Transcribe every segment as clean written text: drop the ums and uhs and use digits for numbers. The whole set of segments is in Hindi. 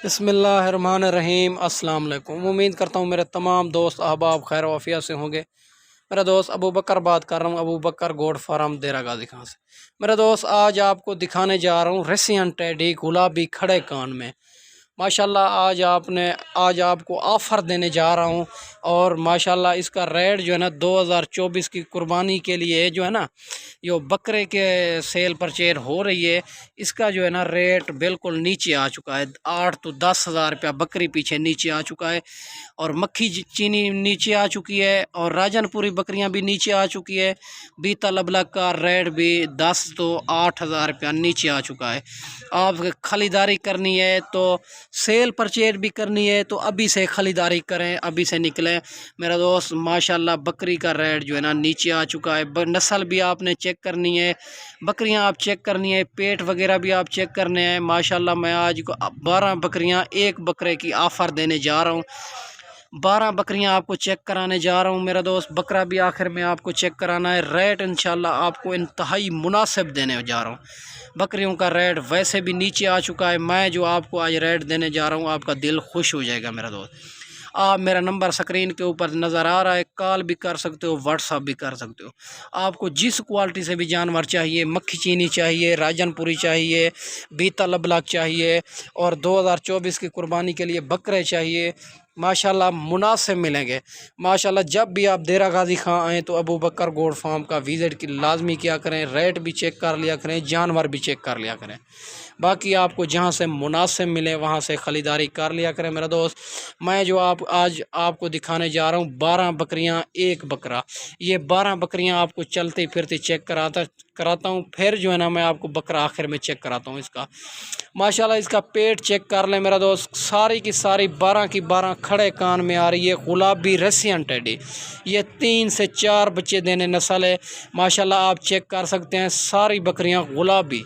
बिस्मिल्लाहिर्रहमानिर्रहीम। अस्सलाम वालेकुम। उम्मीद करता हूँ मेरे तमाम दोस्त अहबाब खैर वाफिया से होंगे। मेरा दोस्त अबू बकर बात कर रहा हूँ, अबू बकर गोड फार्म देरा गाजी खां से। मेरा दोस्त आज आपको दिखाने जा रहा हूँ रसियन टेडी गुलाबी खड़े कान में। माशाल्लाह आज आपको ऑफ़र देने जा रहा हूँ। और माशाल्लाह इसका रेट जो है ना 2024 की कुर्बानी के लिए जो है ना यो बकरे के सेल परचेर हो रही है। इसका जो है ना रेट बिल्कुल नीचे आ चुका है। 8 तो 10 हज़ार रुपया बकरी पीछे नीचे आ चुका है। और मक्खी चीनी नीचे आ चुकी है और राजनपुरी बकरियां भी नीचे आ चुकी है। बीता लबलक का रेट भी 10 तो 8 हज़ार रुपया नीचे आ चुका है। आप खरीदारी करनी है तो सेल परचेज भी करनी है तो अभी से खरीदारी करें, अभी से निकलें मेरा दोस्त। माशाल्लाह बकरी का रेट जो है ना नीचे आ चुका है। नस्ल भी आपने चेक करनी है, बकरियां आप चेक करनी है, पेट वगैरह भी आप चेक करने हैं। माशाल्लाह मैं आज को 12 बकरियां एक बकरे की ऑफ़र देने जा रहा हूं। 12 बकरियां आपको चेक कराने जा रहा हूं मेरा दोस्त। बकरा भी आखिर में आपको चेक कराना है। रेट इंशाल्लाह आपको इंतहाई मुनासिब देने जा रहा हूं। बकरियों का रेट वैसे भी नीचे आ चुका है। मैं जो आपको आज रेट देने जा रहा हूं आपका दिल खुश हो जाएगा मेरा दोस्त। आप मेरा नंबर स्क्रीन के ऊपर नज़र आ रहा है, कॉल भी कर सकते हो, व्हाट्सअप भी कर सकते हो। आपको जिस क्वालिटी से भी जानवर चाहिए, मक्खी चीनी चाहिए, राजनपुरी चाहिए, बीता लबलक चाहिए और 2024 की कुर्बानी के लिए बकरे चाहिए, माशाल्लाह मुनासिब मिलेंगे। माशाल्लाह जब भी आप देरा गाजी खां आएँ तो अबू बकर गोड फार्म का विज़िट की लाजमी किया करें। रेट भी चेक कर लिया करें, जानवर भी चेक कर लिया करें। बाकी आपको जहां से मुनासिब मिले वहां से ख़रीदारी कर लिया करें मेरा दोस्त। मैं जो आज आपको दिखाने जा रहा हूँ 12 बकरियां एक बकरा। ये 12 बकरियां आपको चलते फिरते चेक कराता हूँ। फिर जो है ना मैं आपको बकरा आखिर में चेक कराता हूँ इसका। माशाल्लाह इसका पेट चेक कर लें मेरा दोस्त। सारी की सारी 12 की 12 खड़े कान में आ रही है। गुलाबी रसियन टेडी, ये 3 से 4 बच्चे देने नस्ल है। माशाल्लाह आप चेक कर सकते हैं। सारी बकरियां गुलाबी,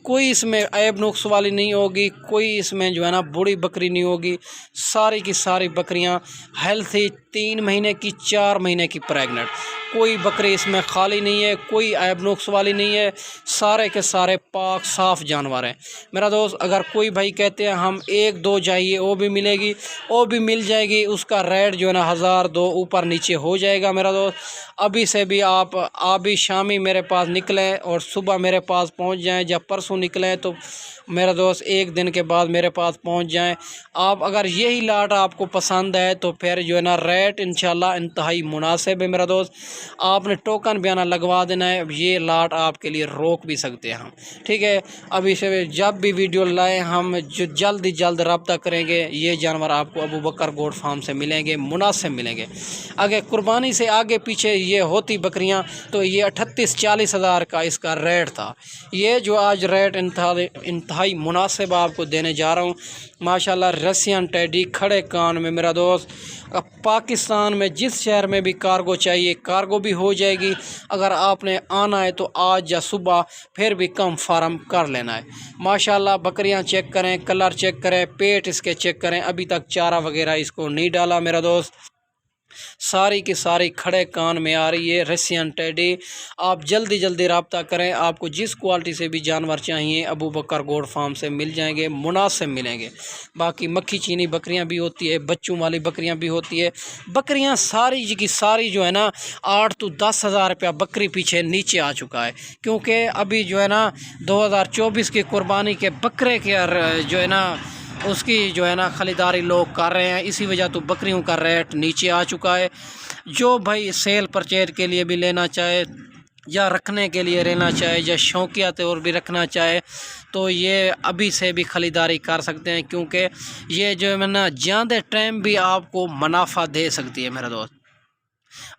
कोई इसमें ऐब नुक्स वाली नहीं होगी, कोई इसमें जो है ना बूढ़ी बकरी नहीं होगी। सारी की सारी बकरियां हेल्थी, 3 महीने की 4 महीने की प्रेग्नेंट, कोई बकरी इसमें खाली नहीं है, कोई ऐब नुक्स वाली नहीं है। सारे के सारे पाक साफ़ जानवर हैं मेरा दोस्त। अगर कोई भाई कहते हैं हम 1-2 चाहिए वो भी मिलेगी, वो भी मिल जाएगी। उसका रेट जो है ना 1000-2 ऊपर नीचे हो जाएगा मेरा दोस्त। अभी से भी आप भी शामी मेरे पास निकलें और सुबह मेरे पास पहुंच जाएं। जब परसों निकलें तो मेरा दोस्त 1 दिन के बाद मेरे पास पहुंच जाएं। आप अगर यही लाट आपको पसंद है तो फिर जो है ना रेट इंशाल्लाह इंतहाई मुनासिब है मेरा दोस्त। आपने टोकन भी आना लगवा देना है। ये लाट आपके लिए रोक भी सकते हैं हम, ठीक है। अभी से जब भी वीडियो लाए हम जो जल्द ही जल्द रब्ता करेंगे। ये जानवर आपको अबू बकर गोड फार्म से मिलेंगे, मुनासिब मिलेंगे। अगर कुर्बानी से आगे पीछे ये होती बकरियां तो ये 38-40 हज़ार का इसका रेट था। ये जो आज रेट इंतहाई मुनासिब आपको देने जा रहा हूँ। माशाल्लाह रसियन टेडी खड़े कान में मेरा दोस्त। अब पाकिस्तान में जिस शहर में भी कार्गो चाहिए कार्गो भी हो जाएगी। अगर आपने आना है तो आज या सुबह फिर भी कम फार्म कर लेना है। माशाल्लाह बकरियां चेक करें, कलर चेक करें, पेट इसके चेक करें। अभी तक चारा वगैरह इसको नहीं डाला मेरा दोस्त। सारी की सारी खड़े कान में आ रही है रसियन टेडी। आप जल्दी जल्दी रब्ता करें। आपको जिस क्वालिटी से भी जानवर चाहिए अबू बकर गोड फार्म से मिल जाएंगे, मुनासिब मिलेंगे। बाकी मक्खी चीनी बकरियां भी होती है, बच्चों वाली बकरियां भी होती है। बकरियां सारी की सारी जो है ना 8 तो 10 हज़ार रुपया बकरी पीछे नीचे आ चुका है। क्योंकि अभी जो है ना 2024 की कुर्बानी के बकरे के जो है ना उसकी जो है ना खरीदारी लोग कर रहे हैं। इसी वजह तो बकरियों का रेट नीचे आ चुका है। जो भाई सेल परचेज के लिए भी लेना चाहे या रखने के लिए रहना चाहे या शौकिया तौर भी रखना चाहे तो ये अभी से भी खरीदारी कर सकते हैं। क्योंकि ये जो है ना ज़्यादा टाइम भी आपको मुनाफा दे सकती है मेरा दोस्त।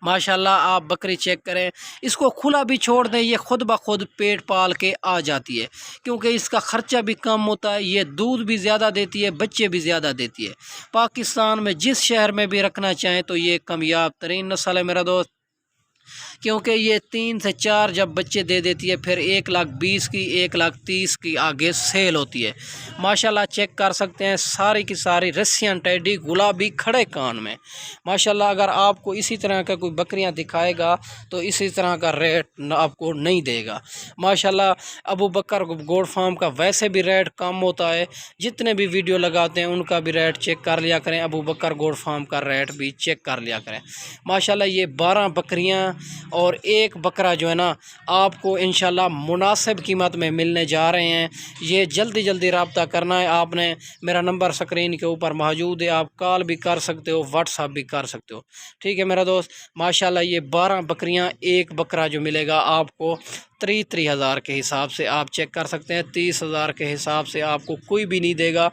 माशाल्लाह आप बकरी चेक करें, इसको खुला भी छोड़ दें ये खुद ब खुद पेट पाल के आ जाती है। क्योंकि इसका ख़र्चा भी कम होता है, ये दूध भी ज़्यादा देती है, बच्चे भी ज़्यादा देती है। पाकिस्तान में जिस शहर में भी रखना चाहें तो ये कामयाब तरीन नस्ल है मेरा दोस्त। क्योंकि ये 3 से 4 जब बच्चे दे देती है फिर 1,20,000 की 1,30,000 की आगे सेल होती है। माशाल्लाह चेक कर सकते हैं, सारी की सारी रसियन टेडी गुलाबी खड़े कान में। माशाल्लाह अगर आपको इसी तरह का कोई बकरियां दिखाएगा तो इसी तरह का रेट आपको नहीं देगा। माशाल्लाह अबू बकर गोट फार्म का वैसे भी रेट कम होता है, जितने भी वीडियो लगाते हैं उनका भी रेट चेक कर लिया करें, अबू बकर गोट फार्म का रेट भी चेक कर लिया करें। माशाल्लाह ये 12 बकरियां और एक बकरा जो है ना आपको इंशाल्लाह मुनासिब कीमत में मिलने जा रहे हैं। ये जल्दी जल्दी रब्ता करना है आपने, मेरा नंबर स्क्रीन के ऊपर मौजूद है, आप कॉल भी कर सकते हो, व्हाट्सअप भी कर सकते हो। ठीक है मेरा दोस्त, माशाल्लाह ये 12 बकरियां एक बकरा जो मिलेगा आपको 30,000 के हिसाब से आप चेक कर सकते हैं। 30,000 के हिसाब से आपको कोई भी नहीं देगा।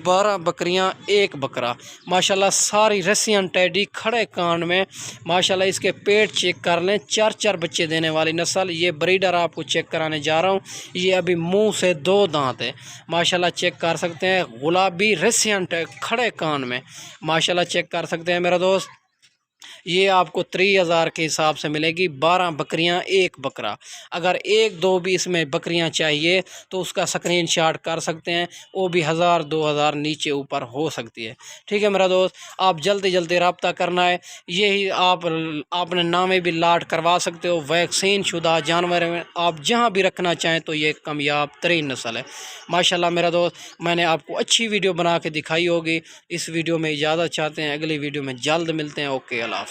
12 बकरियां एक बकरा, माशाल्लाह सारी रसियन टेडी खड़े कान में। माशाल्लाह इसके पेट चेक कर लें, 4 बच्चे देने वाली नस्ल। ये ब्रीडर आपको चेक कराने जा रहा हूँ, ये अभी मुंह से 2 दांत है। माशाल्लाह चेक कर सकते हैं, गुलाबी रसियन टेड खड़े कान में। माशाल्लाह चेक कर सकते हैं मेरा दोस्त, ये आपको 3000 के हिसाब से मिलेगी। 12 बकरियां एक बकरा। अगर 1-2 भी इसमें बकरियां चाहिए तो उसका स्क्रीनशॉट कर सकते हैं, वो भी 1000-2000 नीचे ऊपर हो सकती है। ठीक है मेरा दोस्त, आप जल्दी जल्दी रब्ता करना है। यही आपने नामे भी लाट करवा सकते हो। वैक्सीन शुदा जानवर में आप जहाँ भी रखना चाहें तो ये कामयाब तरीन नस्ल है। माशाल्लाह मेरा दोस्त, मैंने आपको अच्छी वीडियो बना के दिखाई होगी। इस वीडियो में इजाज़त चाहते हैं, अगली वीडियो में जल्द मिलते हैं। ओके, अल्लाह हाफ़िज़।